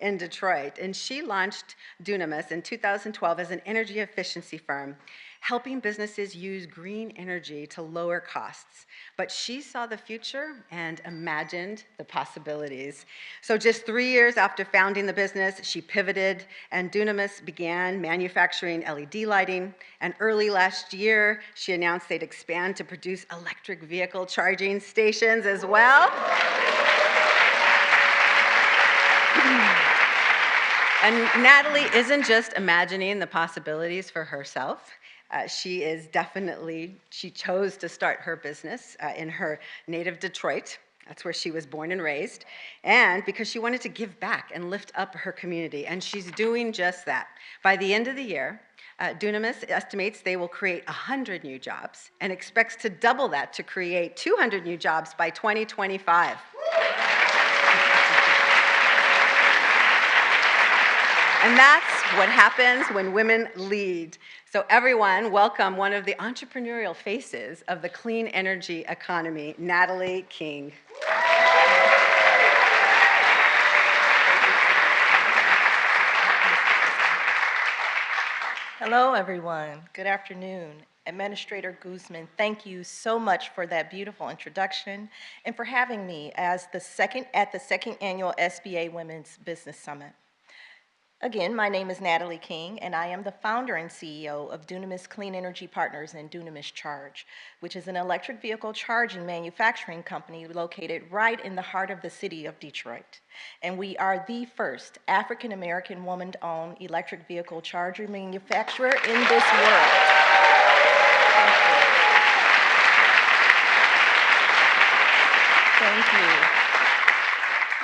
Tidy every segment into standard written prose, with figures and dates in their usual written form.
in Detroit, and she launched Dunamis in 2012 as an energy efficiency firm, helping businesses use green energy to lower costs. But she saw the future and imagined the possibilities. So just 3 years after founding the business, she pivoted, and Dunamis began manufacturing LED lighting. And early last year, she announced they'd expand to produce electric vehicle charging stations as well. And Natalie isn't just imagining the possibilities for herself. She chose to start her business in her native Detroit. That's where she was born and raised. And because she wanted to give back and lift up her community. And she's doing just that. By the end of the year, Dunamis estimates they will create 100 new jobs and expects to double that to create 200 new jobs by 2025. And that's what happens when women lead. So everyone, welcome one of the entrepreneurial faces of the clean energy economy, Natalie King. Hello, everyone. Good afternoon. Administrator Guzman, thank you so much for that beautiful introduction and for having me at the second annual SBA Women's Business Summit. Again, my name is Natalie King, and I am the founder and CEO of Dunamis Clean Energy Partners and Dunamis Charge, which is an electric vehicle charging manufacturing company located right in the heart of the city of Detroit. And we are the first African-American woman-owned electric vehicle charger manufacturer in this world. Thank you.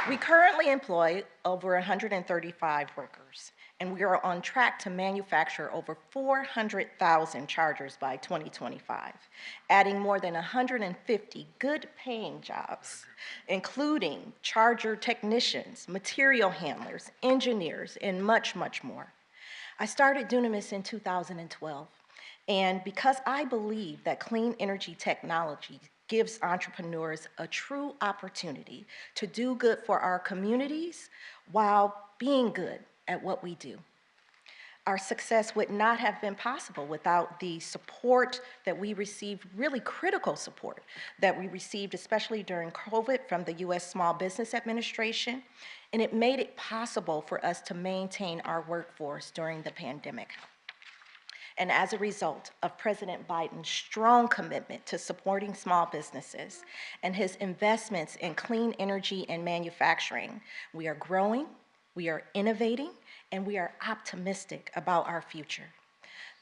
We currently employ over 135 workers, and we are on track to manufacture over 400,000 chargers by 2025, adding more than 150 good-paying jobs, including charger technicians, material handlers, engineers, and much, much more. I started Dunamis in 2012, and because I believe that clean energy technology gives entrepreneurs a true opportunity to do good for our communities while being good at what we do. Our success would not have been possible without the support that we received, really critical support that we received, especially during COVID from the U.S. Small Business Administration, and it made it possible for us to maintain our workforce during the pandemic. And as a result of President Biden's strong commitment to supporting small businesses and his investments in clean energy and manufacturing, we are growing, we are innovating, and we are optimistic about our future.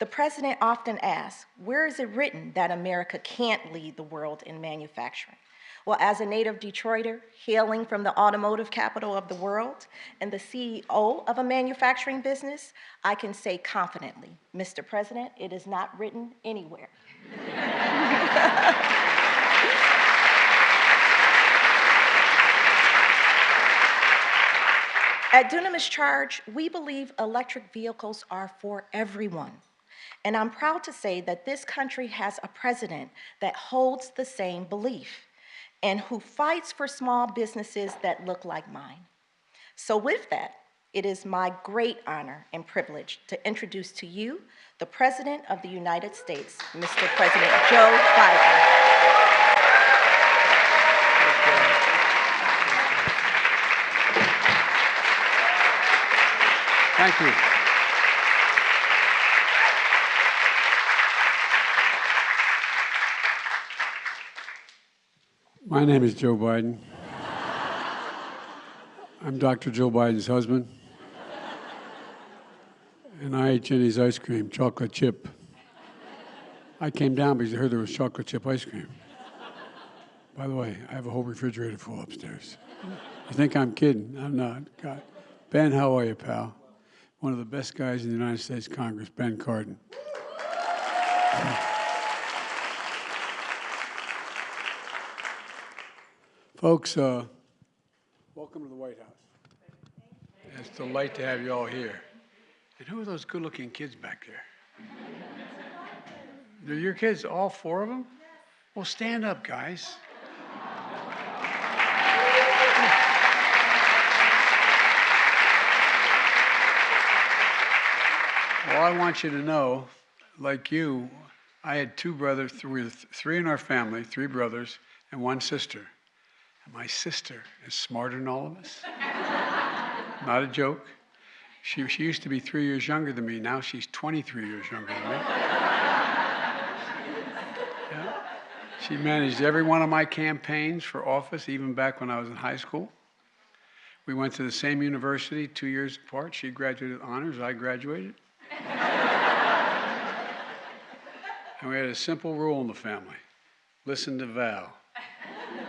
The president often asks, where is it written that America can't lead the world in manufacturing? Well, as a native Detroiter, hailing from the automotive capital of the world and the CEO of a manufacturing business, I can say confidently, Mr. President, it is not written anywhere. At Dunamis Charge, we believe electric vehicles are for everyone. And I'm proud to say that this country has a president that holds the same belief and who fights for small businesses that look like mine. So with that, it is my great honor and privilege to introduce to you the President of the United States, Mr. President Joe Biden. Thank you. My name is Joe Biden. I'm Dr. Joe Biden's husband. And I ate Jenny's ice cream, chocolate chip. I came down because I heard there was chocolate chip ice cream. By the way, I have a whole refrigerator full upstairs. You think I'm kidding? I'm not. God. Ben, how are you, pal? One of the best guys in the United States Congress, Ben Cardin. Folks, welcome to the White House. It's a delight to have you all here. And who are those good-looking kids back there? They're your kids, all four of them? Well, stand up, guys. Well, I want you to know, like you, I had two brothers, three in our family, three brothers, and one sister. And my sister is smarter than all of us. Not a joke. She used to be 3 years younger than me. Now she's 23 years younger than me. Yeah. She managed every one of my campaigns for office, even back when I was in high school. We went to the same university 2 years apart. She graduated with honors. I graduated. And we had a simple rule in the family. Listen to Val.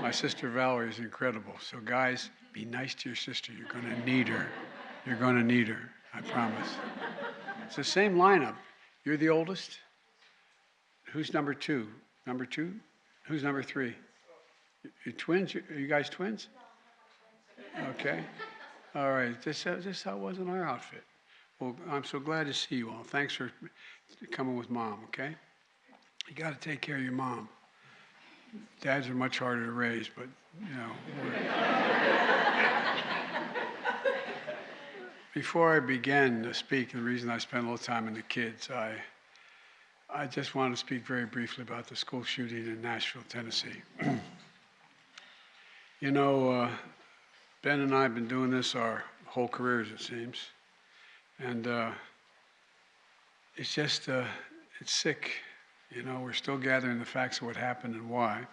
My sister Valerie is incredible. So guys, be nice to your sister. You're going to need her. You're going to need her. I promise. It's the same lineup. You're the oldest. Who's number two? Number two? Who's number three? You twins? Are you guys twins? Okay. All right. This how it was in our outfit. Well, I'm so glad to see you all. Thanks for coming with Mom, okay? You got to take care of your mom. Dads are much harder to raise, but, you know. Before I begin to speak, the reason I spend a little time in the kids, I just want to speak very briefly about the school shooting in Nashville, Tennessee. You know, Ben and I have been doing this our whole careers, it seems. And it's just, it's sick. You know, we're still gathering the facts of what happened and why.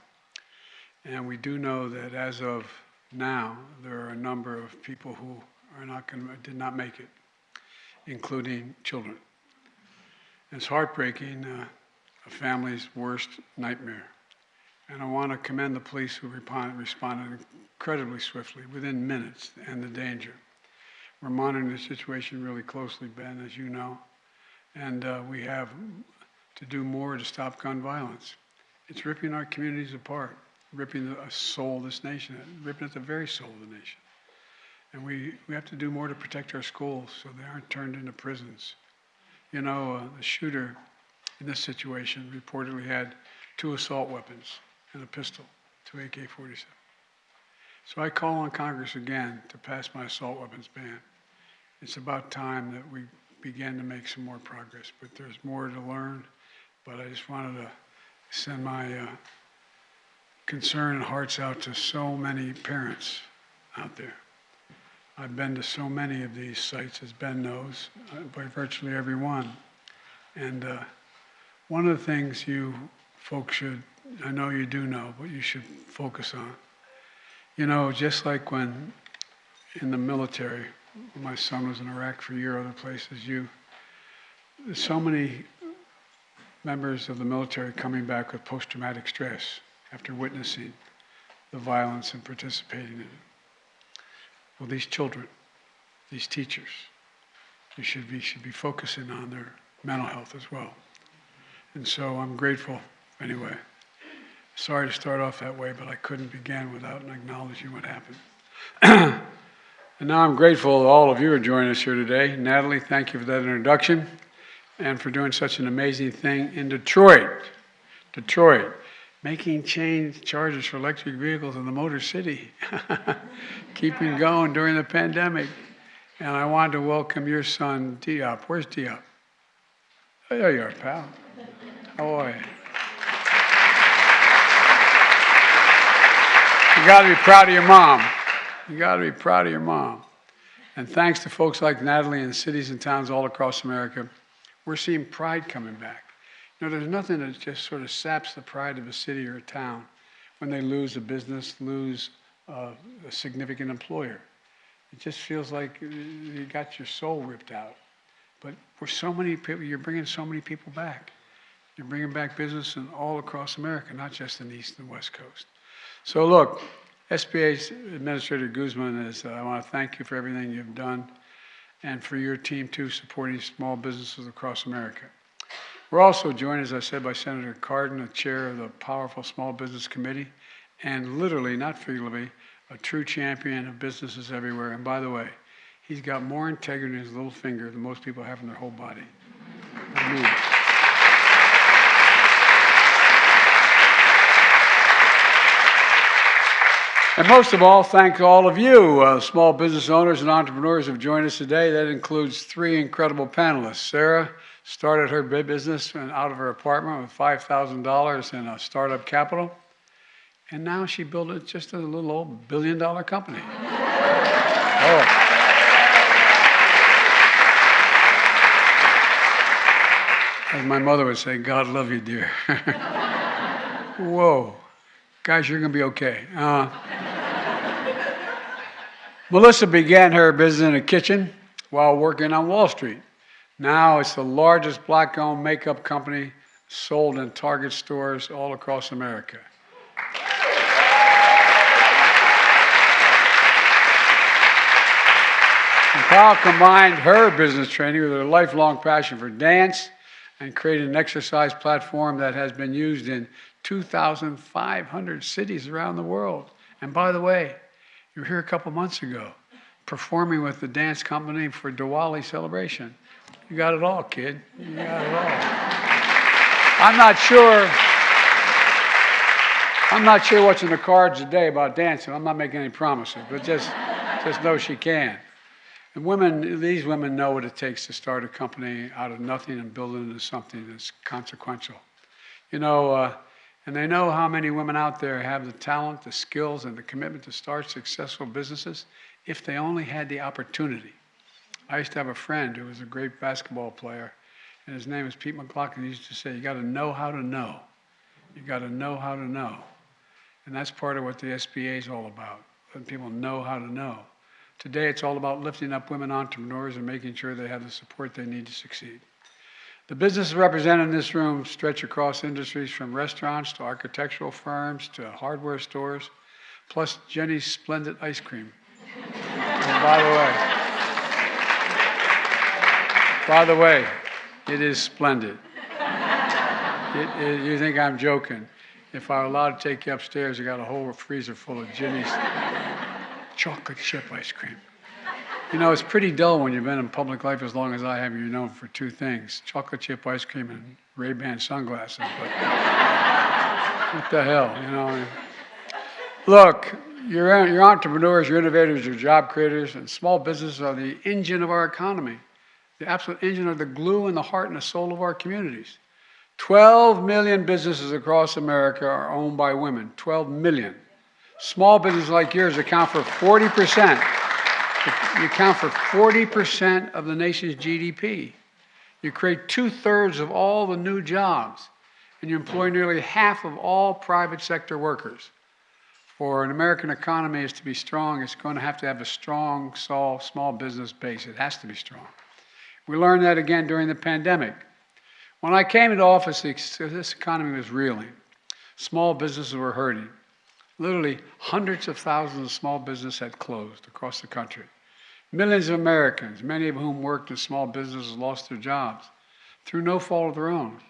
And we do know that as of now, there are a number of people who did not make it, including children. It's heartbreaking, a family's worst nightmare. And I want to commend the police who responded incredibly swiftly, within minutes, and the danger. We're monitoring the situation really closely, Ben, as you know. And we have to do more to stop gun violence. It's ripping our communities apart, ripping the soul of this nation, ripping at the very soul of the nation. And we have to do more to protect our schools so they aren't turned into prisons. You know, the shooter in this situation reportedly had 2 assault weapons and a pistol, 2 AK-47. So I call on Congress again to pass my assault weapons ban. It's about time that we begin to make some more progress, but there's more to learn. But I just wanted to send my concern and hearts out to so many parents out there. I've been to so many of these sites, as Ben knows, by virtually every one. And one of the things you folks should, I know you do know, but you should focus on. You know, just like when in the military, my son was in Iraq for a year, other places, there's so many members of the military coming back with post-traumatic stress after witnessing the violence and participating in it. Well, these children, these teachers, you should be focusing on their mental health as well. And so I'm grateful anyway. Sorry to start off that way, but I couldn't begin without acknowledging what happened. And now I'm grateful all of you are joining us here today. Natalie, thank you for that introduction and for doing such an amazing thing in Detroit. Detroit, making chargers for electric vehicles in the Motor City, keeping going during the pandemic. And I wanted to welcome your son, Diop. Where's Diop? Oh, there you are, pal. How are you? You got to be proud of your mom. You got to be proud of your mom. And thanks to folks like Natalie in cities and towns all across America, we're seeing pride coming back. You know, there's nothing that just sort of saps the pride of a city or a town when they lose a business, lose a significant employer. It just feels like you got your soul ripped out. But for so many people, you're bringing so many people back. You're bringing back business all across America, not just in the East and West Coast. So look, SBA's Administrator Guzman, I want to thank you for everything you've done and for your team too, supporting small businesses across America. We're also joined, as I said, by Senator Cardin, the chair of the powerful Small Business Committee, and literally, not figuratively, a true champion of businesses everywhere. And by the way, he's got more integrity in his little finger than most people have in their whole body. And most of all, thank all of you, small business owners and entrepreneurs who have joined us today. That includes 3 incredible panelists. Sarah started her business out of her apartment with $5,000 in a startup capital. And now she built it just a little old billion-dollar company. Oh. As my mother would say, God love you, dear. Whoa. Guys, you're going to be okay. Melissa began her business in a kitchen while working on Wall Street. Now it's the largest black-owned makeup company sold in Target stores all across America. And Powell combined her business training with her lifelong passion for dance and created an exercise platform that has been used in 2,500 cities around the world. And by the way, you were here a couple months ago, performing with the dance company for Diwali celebration. You got it all, kid. You got it all. I'm not sure what's in the cards today about dancing. I'm not making any promises, but just know she can. And these women know what it takes to start a company out of nothing and build it into something that's consequential. You know, and they know how many women out there have the talent, the skills, and the commitment to start successful businesses if they only had the opportunity. I used to have a friend who was a great basketball player, and his name was Pete McLaughlin. He used to say, you got to know how to know. You got to know how to know. And that's part of what the SBA is all about, letting people know how to know. Today, it's all about lifting up women entrepreneurs and making sure they have the support they need to succeed. The businesses represented in this room stretch across industries from restaurants to architectural firms to hardware stores, plus Jenny's splendid ice cream. And by the way, it is splendid. You think I'm joking. If I were allowed to take you upstairs, I got a whole freezer full of Jenny's chocolate chip ice cream. You know, it's pretty dull when you've been in public life as long as I have. You're known for 2 things, chocolate chip ice cream and Ray-Ban sunglasses. But what the hell, you know? Look, your entrepreneurs, your innovators, your job creators, and small businesses are the engine of our economy, the absolute engine of the glue and the heart and the soul of our communities. 12 million businesses across America are owned by women, 12 million. Small businesses like yours account for 40%. You account for 40% of the nation's GDP. You create 2/3 of all the new jobs, and you employ nearly half of all private sector workers. For an American economy is to be strong, it's going to have a strong small business base. It has to be strong. We learned that again during the pandemic. When I came into office, this economy was reeling. Small businesses were hurting. Literally, hundreds of thousands of small businesses had closed across the country. Millions of Americans, many of whom worked in small businesses, lost their jobs through no fault of their own.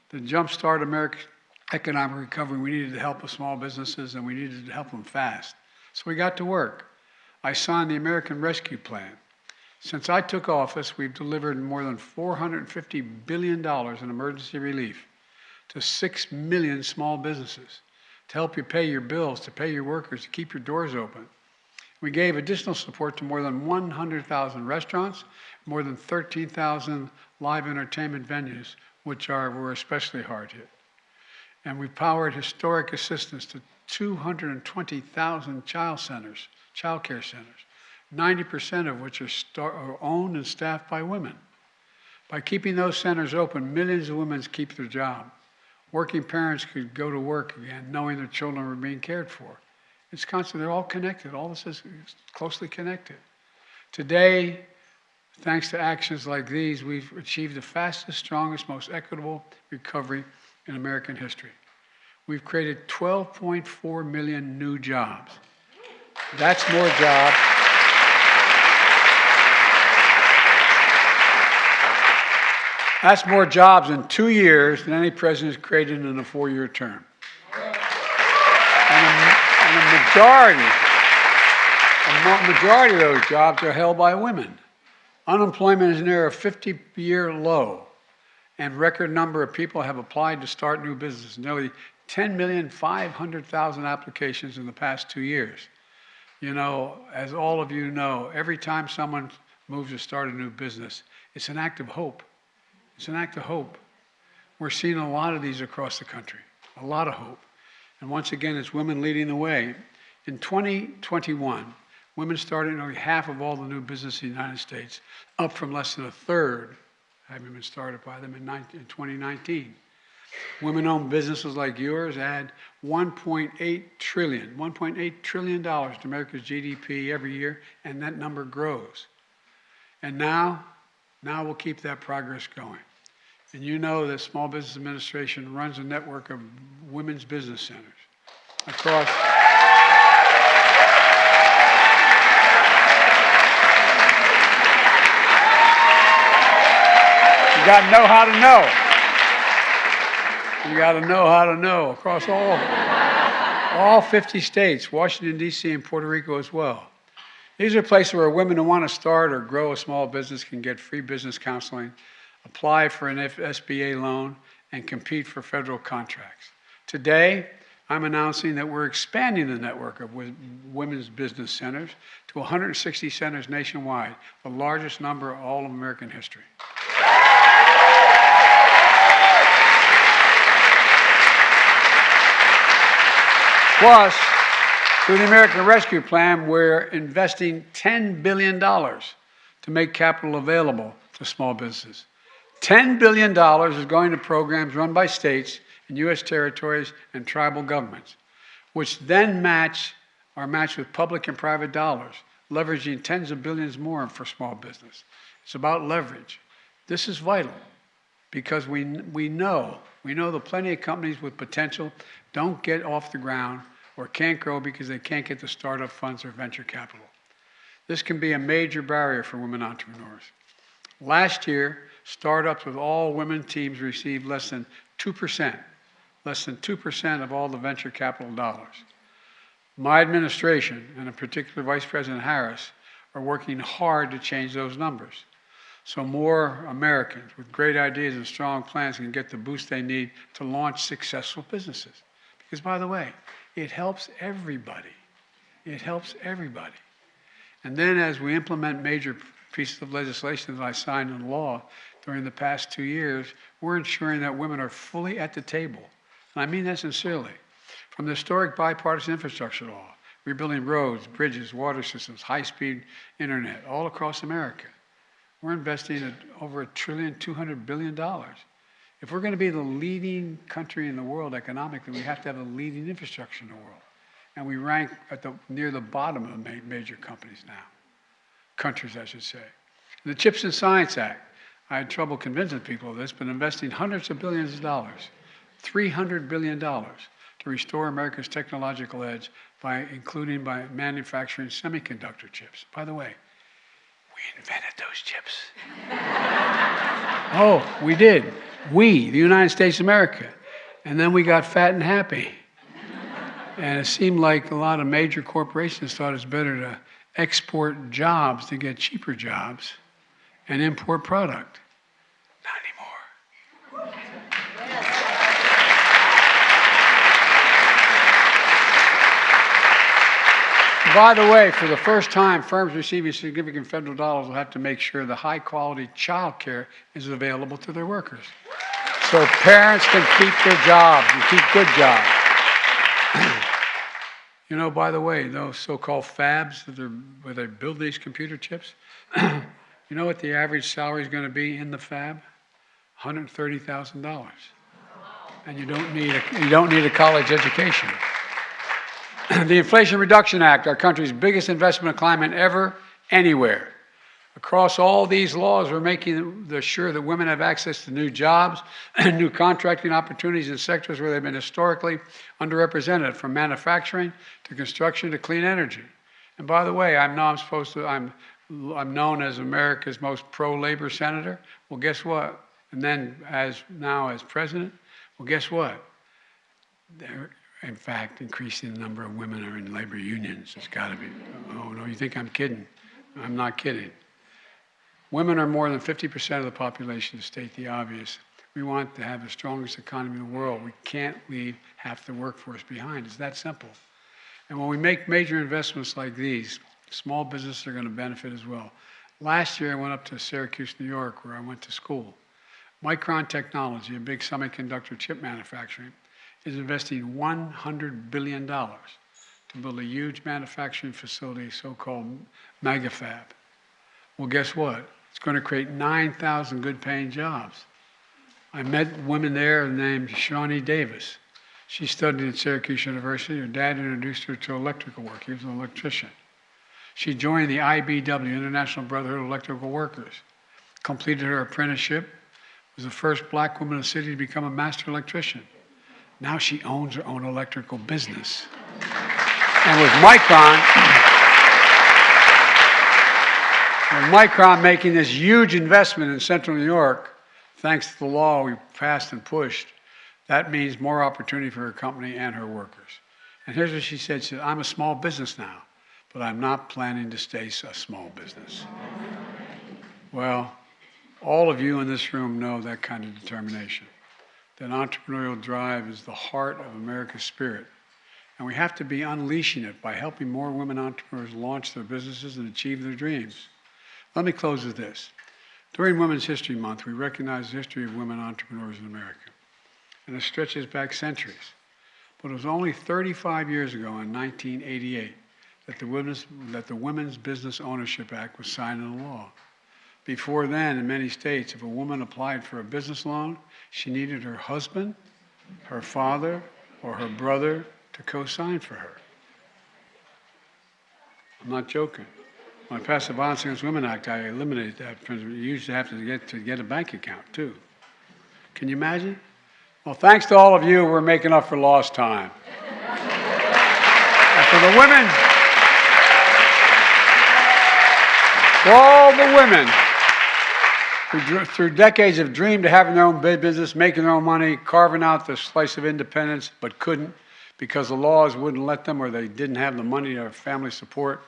To jumpstart America's economic recovery, we needed to help the small businesses, and we needed to help them fast. So we got to work. I signed the American Rescue Plan. Since I took office, we've delivered more than $450 billion in emergency relief to 6 million small businesses, to help you pay your bills, to pay your workers, to keep your doors open. We gave additional support to more than 100,000 restaurants, more than 13,000 live entertainment venues, which were especially hard hit. And we powered historic assistance to 220,000 child care centers, 90% of which are owned and staffed by women. By keeping those centers open, millions of women keep their job. Working parents could go to work again, knowing their children were being cared for. It's constant. They're all connected. All this is closely connected. Today, thanks to actions like these, we've achieved the fastest, strongest, most equitable recovery in American history. We've created 12.4 million new jobs. That's more jobs. That's more jobs in 2 years than any president has created in a 4-year term. And a majority of those jobs are held by women. Unemployment is near a 50-year low, and record number of people have applied to start new businesses. Nearly 10,500,000 applications in the past 2 years. You know, as all of you know, every time someone moves to start a new business, it's an act of hope. It's an act of hope. We're seeing a lot of these across the country, a lot of hope. And once again, it's women leading the way. In 2021, women started nearly half of all the new business in the United States, up from less than a third having been started by them in 2019. Women-owned businesses like yours add $1.8 trillion to America's GDP every year, and that number grows. And now we'll keep that progress going. And you know that Small Business Administration runs a network of women's business centers across. You got to know how to know. You got to know how to know across all 50 states, Washington, D.C., and Puerto Rico as well. These are places where women who want to start or grow a small business can get free business counseling, apply for an SBA loan, and compete for federal contracts. Today, I'm announcing that we're expanding the network of women's business centers to 160 centers nationwide, the largest number of all of American history. Plus, through the American Rescue Plan, we're investing $10 billion to make capital available to small businesses. $10 billion is going to programs run by states and U.S. territories and tribal governments, which then are matched with public and private dollars, leveraging tens of billions more for small business. It's about leverage. This is vital because we know that plenty of companies with potential don't get off the ground or can't grow because they can't get the startup funds or venture capital. This can be a major barrier for women entrepreneurs. Last year, startups with all women teams received less than 2% of all the venture capital dollars. My administration, and in particular Vice President Harris, are working hard to change those numbers so more Americans with great ideas and strong plans can get the boost they need to launch successful businesses. Because, by the way, it helps everybody. It helps everybody. And then as we implement major pieces of legislation that I signed into law during the past 2 years, we're ensuring that women are fully at the table. And I mean that sincerely. From the historic bipartisan infrastructure law, rebuilding roads, bridges, water systems, high-speed internet, all across America. We're investing at over $1.2 trillion. If we're going to be the leading country in the world economically, we have to have a leading infrastructure in the world. And we rank near the bottom of the major countries, I should say. The CHIPS and Science Act, I had trouble convincing people of this, but investing hundreds of billions of dollars, $300 billion, to restore America's technological edge including by manufacturing semiconductor chips. By the way, we invented those chips. Oh, we did. We, the United States of America. And then we got fat and happy. And it seemed like a lot of major corporations thought it's better to export jobs to get cheaper jobs and import product. Not anymore. By the way, for the first time, firms receiving significant federal dollars will have to make sure the high-quality child care is available to their workers. So parents can keep their jobs and keep good jobs. You know, by the way, those so-called fabs where they build these computer chips, you know what the average salary is going to be in the fab? $130,000. And you don't need a college education. The Inflation Reduction Act, our country's biggest investment in climate ever, anywhere. Across all these laws, we're making sure that women have access to new jobs and new contracting opportunities in sectors where they've been historically underrepresented, from manufacturing to construction to clean energy. And by the way, I'm known as America's most pro-labor senator. Well, guess what? And then as president, well, guess what? They're, in fact, increasing the number of women who are in labor unions. It's got to be. Oh, no, you think I'm kidding? I'm not kidding. Women are more than 50% of the population, to state the obvious. We want to have the strongest economy in the world. We can't leave half the workforce behind. It's that simple. And when we make major investments like these, small businesses are going to benefit as well. Last year, I went up to Syracuse, New York, where I went to school. Micron Technology, a big semiconductor chip manufacturing, is investing $100 billion to build a huge manufacturing facility, so-called megafab. Well, guess what? It's going to create 9,000 good-paying jobs. I met women there named Shawnee Davis. She studied at Syracuse University. Her dad introduced her to electrical work. He was an electrician. She joined the IBW, International Brotherhood of Electrical Workers, completed her apprenticeship, was the first black woman in the city to become a master electrician. Now she owns her own electrical business. And with Micron making this huge investment in Central New York, thanks to the law we passed and pushed, that means more opportunity for her company and her workers. And here's what she said. She said, I'm a small business now, but I'm not planning to stay a small business. Well, all of you in this room know that kind of determination. That entrepreneurial drive is the heart of America's spirit. And we have to be unleashing it by helping more women entrepreneurs launch their businesses and achieve their dreams. Let me close with this. During Women's History Month, we recognize the history of women entrepreneurs in America. And it stretches back centuries. But it was only 35 years ago, in 1988, that the Women's Business Ownership Act was signed into law. Before then, in many states, if a woman applied for a business loan, she needed her husband, her father, or her brother to co-sign for her. I'm not joking. When I passed the Violence Against Women Act, I eliminated that principle. You used to have to get a bank account, too. Can you imagine? Well, thanks to all of you, we're making up for lost time. And for the women, for all the women who through decades have dreamed of having their own business, making their own money, carving out the slice of independence, but couldn't because the laws wouldn't let them or they didn't have the money or family support.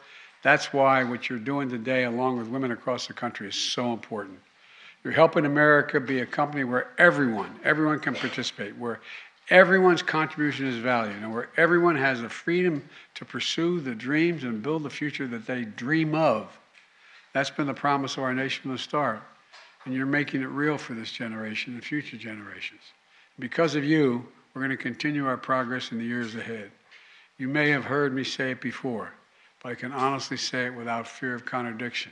That's why what you're doing today, along with women across the country, is so important. You're helping America be a company where everyone can participate, where everyone's contribution is valued, and where everyone has the freedom to pursue the dreams and build the future that they dream of. That's been the promise of our nation from the start. And you're making it real for this generation and future generations. Because of you, we're going to continue our progress in the years ahead. You may have heard me say it before, but I can honestly say it without fear of contradiction.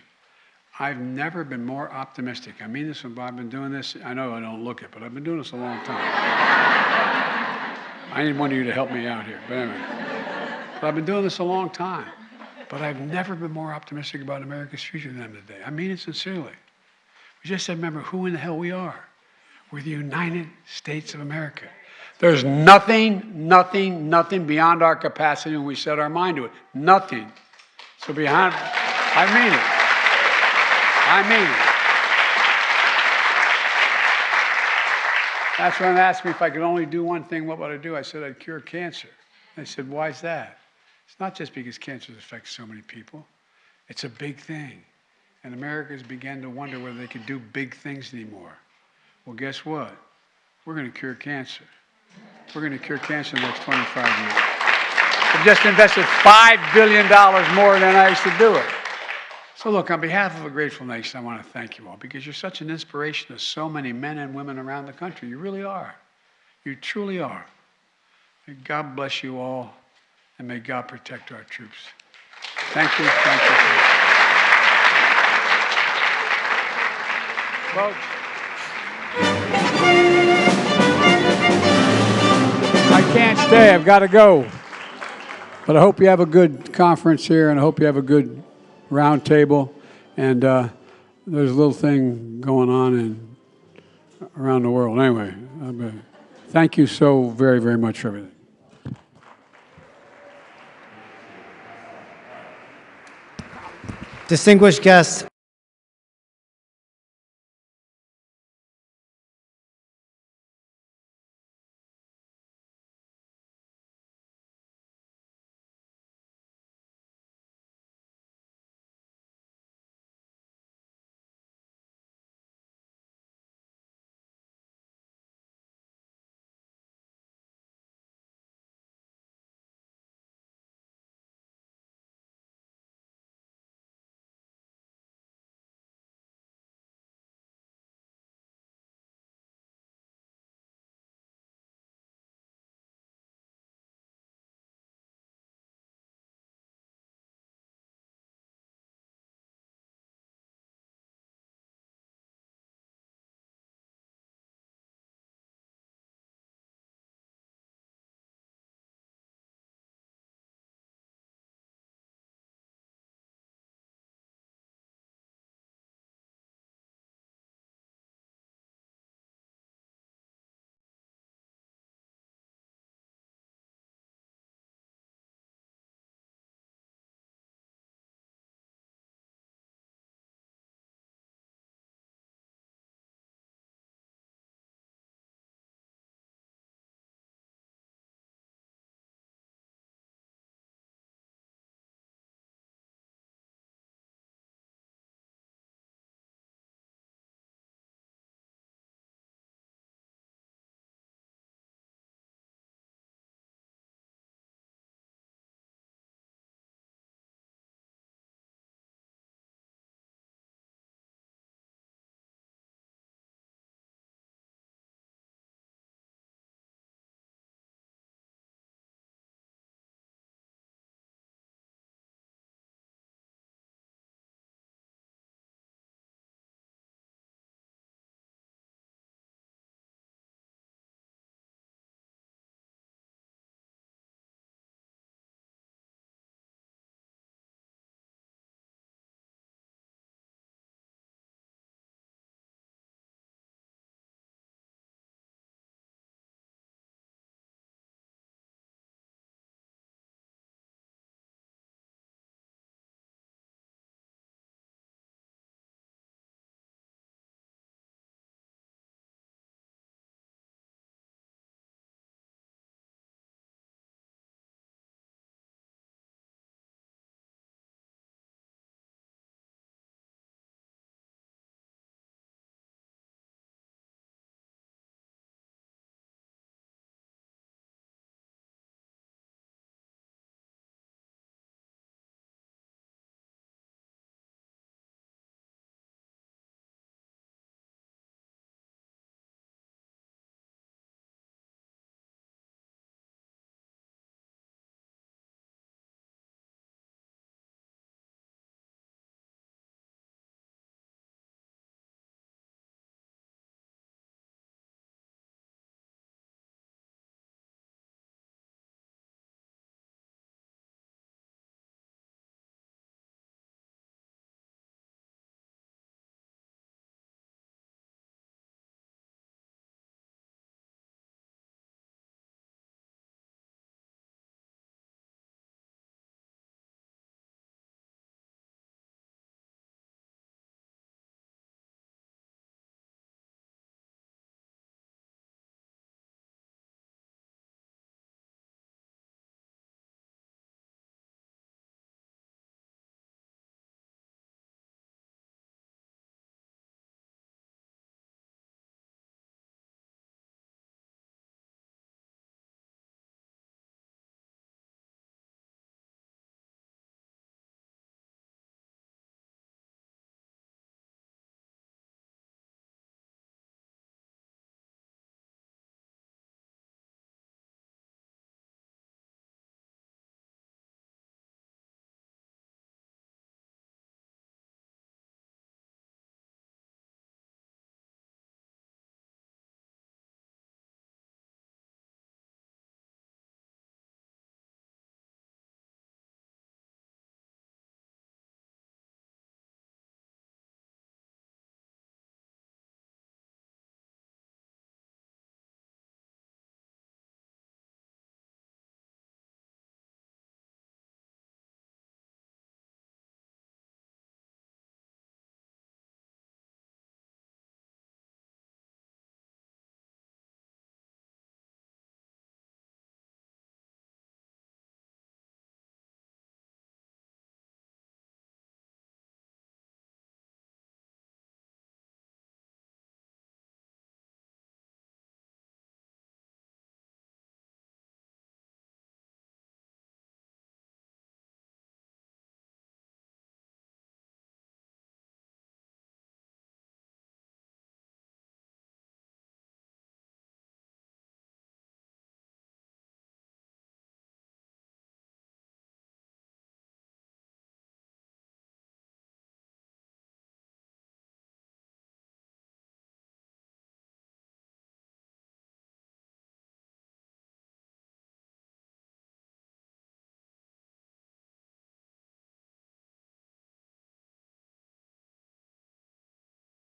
I've never been more optimistic. I mean this when I've been doing this. I know I don't look it, but I've been doing this a long time. I need one of you to help me out here. But anyway, but I've been doing this a long time. But I've never been more optimistic about America's future than I am today. I mean it sincerely. We just said, remember who in the hell we are. We're the United States of America. There's nothing beyond our capacity when we set our mind to it. Nothing. So I mean it. That's when they asked me if I could only do one thing, what would I do? I said I'd cure cancer. They said, why is that? It's not just because cancer affects so many people. It's a big thing. And Americans began to wonder whether they could do big things anymore. Well, guess what? We're going to cure cancer. We're going to cure cancer in the next 25 years. We've just invested $5 billion more than I used to do it. So look, on behalf of a grateful nation, I want to thank you all because you're such an inspiration to so many men and women around the country. You really are. You truly are. May God bless you all, and may God protect our troops. Thank you. Thank you. Thank you. Well, I can't stay. I've got to go. But I hope you have a good conference here, and I hope you have a good round table. And there's a little thing going on around the world. Anyway, thank you so very, very much for everything. Distinguished guests,